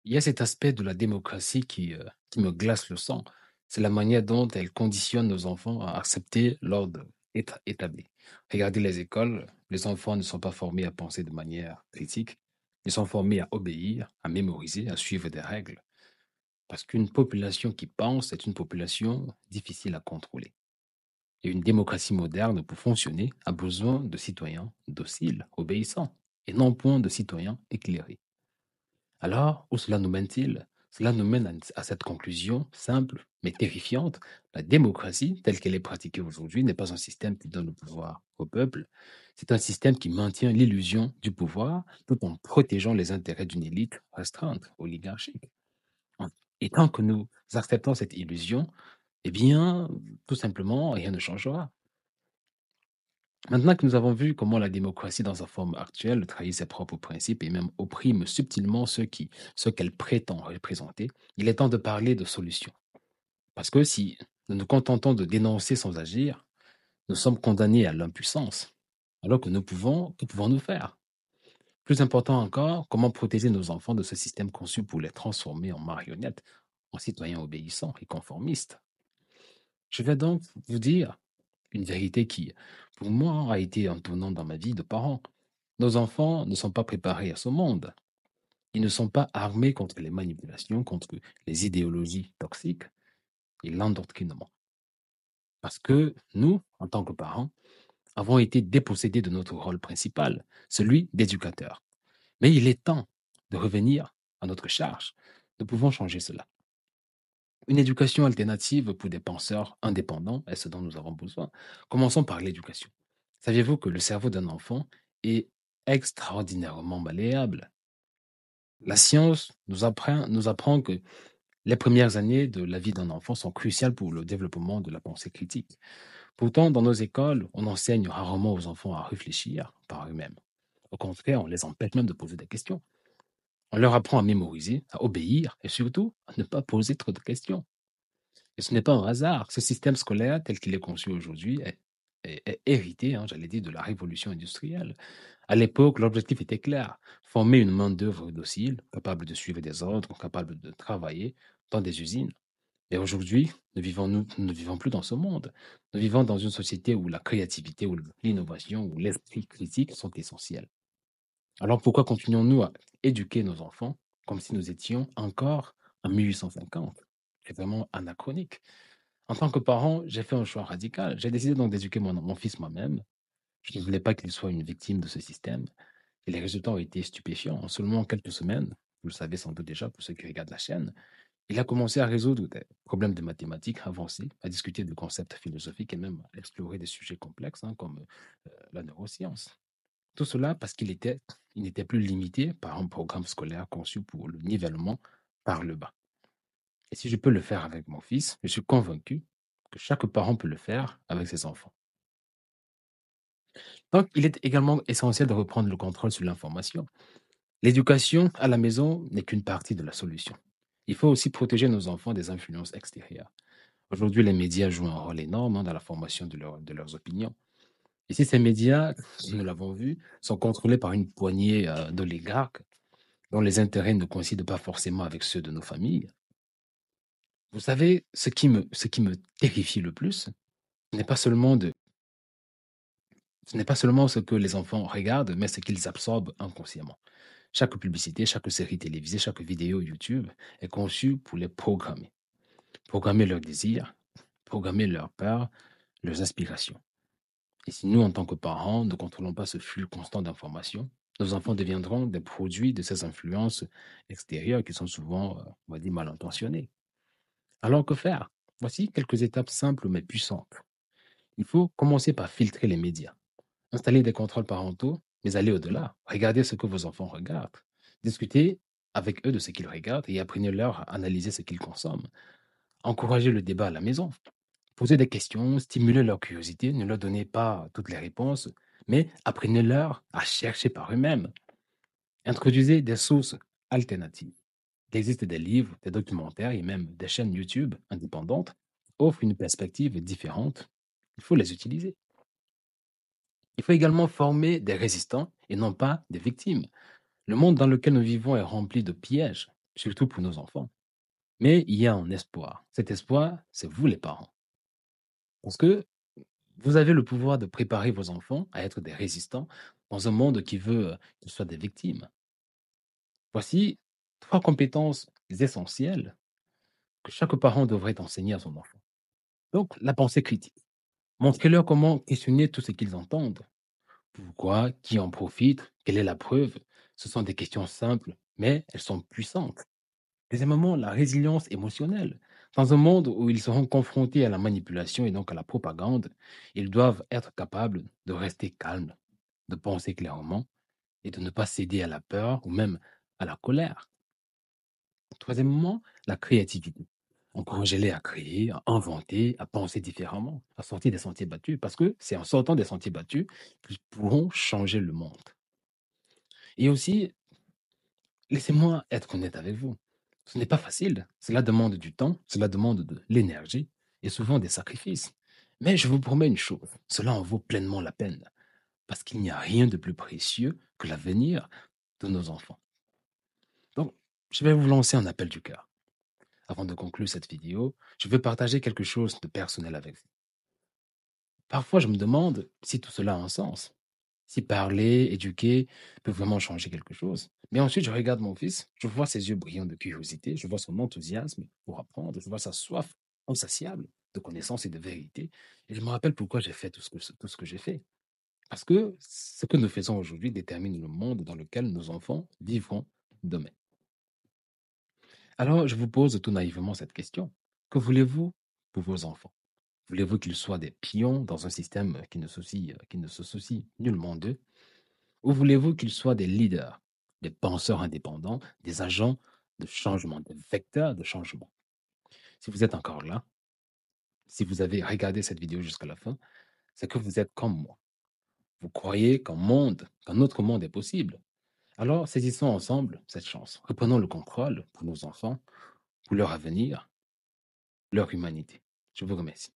Il y a cet aspect de la démocratie qui me glace le sang. C'est la manière dont elle conditionne nos enfants à accepter l'ordre établi. Regardez les écoles, les enfants ne sont pas formés à penser de manière critique. Ils sont formés à obéir, à mémoriser, à suivre des règles. Parce qu'une population qui pense est une population difficile à contrôler. Et une démocratie moderne, pour fonctionner, a besoin de citoyens dociles, obéissants, et non point de citoyens éclairés. Alors, où cela nous mène-t-il? Cela nous mène à cette conclusion simple mais terrifiante. La démocratie, telle qu'elle est pratiquée aujourd'hui, n'est pas un système qui donne le pouvoir au peuple. C'est un système qui maintient l'illusion du pouvoir tout en protégeant les intérêts d'une élite restreinte, oligarchique. Et tant que nous acceptons cette illusion, eh bien, tout simplement, rien ne changera. Maintenant que nous avons vu comment la démocratie dans sa forme actuelle trahit ses propres principes et même opprime subtilement ceux qu'elle prétend représenter, il est temps de parler de solutions. Parce que si nous nous contentons de dénoncer sans agir, nous sommes condamnés à l'impuissance. Alors que pouvons-nous faire? Plus important encore, comment protéger nos enfants de ce système conçu pour les transformer en marionnettes, en citoyens obéissants et conformistes? Je vais donc vous dire une vérité qui, pour moi, a été un tournant dans ma vie de parent. Nos enfants ne sont pas préparés à ce monde. Ils ne sont pas armés contre les manipulations, contre les idéologies toxiques et l'endoctrinement. Parce que nous, en tant que parents, avons été dépossédés de notre rôle principal, celui d'éducateur. Mais il est temps de revenir à notre charge. Nous pouvons changer cela. Une éducation alternative pour des penseurs indépendants est ce dont nous avons besoin. Commençons par l'éducation. Saviez-vous que le cerveau d'un enfant est extraordinairement malléable? La science nous apprend que les premières années de la vie d'un enfant sont cruciales pour le développement de la pensée critique. Pourtant, dans nos écoles, on enseigne rarement aux enfants à réfléchir par eux-mêmes. Au contraire, on les empêche même de poser des questions. On leur apprend à mémoriser, à obéir et surtout à ne pas poser trop de questions. Et ce n'est pas un hasard. Ce système scolaire tel qu'il est conçu aujourd'hui est hérité, j'allais dire, de la révolution industrielle. À l'époque, l'objectif était clair, former une main-d'œuvre docile, capable de suivre des ordres, capable de travailler dans des usines. Et aujourd'hui, nous ne vivons plus dans ce monde. Nous vivons dans une société où la créativité, où l'innovation, où l'esprit critique sont essentiels. Alors pourquoi continuons-nous à éduquer nos enfants comme si nous étions encore en 1850? C'est vraiment anachronique. En tant que parent, j'ai fait un choix radical. J'ai décidé donc d'éduquer mon fils moi-même. Je ne voulais pas qu'il soit une victime de ce système. Et les résultats ont été stupéfiants. En seulement quelques semaines, vous le savez sans doute déjà pour ceux qui regardent la chaîne, il a commencé à résoudre des problèmes de mathématiques avancés, à discuter de concepts philosophiques et même à explorer des sujets complexes comme la neuroscience. Tout cela parce il n'était plus limité par un programme scolaire conçu pour le nivellement par le bas. Et si je peux le faire avec mon fils, je suis convaincu que chaque parent peut le faire avec ses enfants. Donc, il est également essentiel de reprendre le contrôle sur l'information. L'éducation à la maison n'est qu'une partie de la solution. Il faut aussi protéger nos enfants des influences extérieures. Aujourd'hui, les médias jouent un rôle énorme dans la formation de leurs opinions. Et si ces médias, nous l'avons vu, sont contrôlés par une poignée d'oligarques dont les intérêts ne coïncident pas forcément avec ceux de nos familles, vous savez, ce qui me terrifie le plus, ce n'est pas seulement de ce n'est pas seulement ce que les enfants regardent, mais ce qu'ils absorbent inconsciemment. Chaque publicité, chaque série télévisée, chaque vidéo YouTube est conçue pour les programmer. Programmer leurs désirs, programmer leurs peurs, leurs aspirations. Et si nous, en tant que parents, ne contrôlons pas ce flux constant d'informations, nos enfants deviendront des produits de ces influences extérieures qui sont souvent, on va dire, mal intentionnées. Alors que faire? Voici quelques étapes simples mais puissantes. Il faut commencer par filtrer les médias. Installer des contrôles parentaux, mais aller au-delà. Regardez ce que vos enfants regardent. Discutez avec eux de ce qu'ils regardent et apprenez-leur à analyser ce qu'ils consomment. Encouragez le débat à la maison. Posez des questions, stimulez leur curiosité, ne leur donnez pas toutes les réponses, mais apprenez-leur à chercher par eux-mêmes. Introduisez des sources alternatives. Il existe des livres, des documentaires et même des chaînes YouTube indépendantes qui offrent une perspective différente. Il faut les utiliser. Il faut également former des résistants et non pas des victimes. Le monde dans lequel nous vivons est rempli de pièges. surtout pour nos enfants. Mais il y a un espoir. Cet espoir, c'est vous les parents. Parce que vous avez le pouvoir de préparer vos enfants à être des résistants dans un monde qui veut qu'ils soient des victimes. Voici 3 compétences essentielles que chaque parent devrait enseigner à son enfant. Donc, la pensée critique. Montrez-leur comment questionner tout ce qu'ils entendent. Pourquoi? Qui en profite? Quelle est la preuve? Ce sont des questions simples, mais elles sont puissantes. Deuxièmement, la résilience émotionnelle. Dans un monde où ils seront confrontés à la manipulation et donc à la propagande, ils doivent être capables de rester calmes, de penser clairement et de ne pas céder à la peur ou même à la colère. Troisièmement, la créativité. Encouragez-les à créer, à inventer, à penser différemment, à sortir des sentiers battus, parce que c'est en sortant des sentiers battus qu'ils pourront changer le monde. Et aussi, laissez-moi être honnête avec vous. Ce n'est pas facile. Cela demande du temps, cela demande de l'énergie et souvent des sacrifices. Mais je vous promets une chose, cela en vaut pleinement la peine, parce qu'il n'y a rien de plus précieux que l'avenir de nos enfants. Donc, je vais vous lancer un appel du cœur. Avant de conclure cette vidéo, je veux partager quelque chose de personnel avec vous. Parfois, je me demande si tout cela a un sens, si parler, éduquer peut vraiment changer quelque chose. Mais ensuite, je regarde mon fils, je vois ses yeux brillants de curiosité, je vois son enthousiasme pour apprendre, je vois sa soif insatiable de connaissances et de vérité. Et je me rappelle pourquoi j'ai fait tout ce que j'ai fait. Parce que ce que nous faisons aujourd'hui détermine le monde dans lequel nos enfants vivront demain. Alors, je vous pose tout naïvement cette question. Que voulez-vous pour vos enfants? Voulez-vous qu'ils soient des pions dans un système qui ne se soucie nullement d'eux? Ou voulez-vous qu'ils soient des leaders, des penseurs indépendants, des agents de changement, des vecteurs de changement? Si vous êtes encore là, si vous avez regardé cette vidéo jusqu'à la fin, c'est que vous êtes comme moi. Vous croyez qu'un autre monde est possible. Alors, saisissons ensemble cette chance. Reprenons le contrôle pour nos enfants, pour leur avenir, leur humanité. Je vous remercie.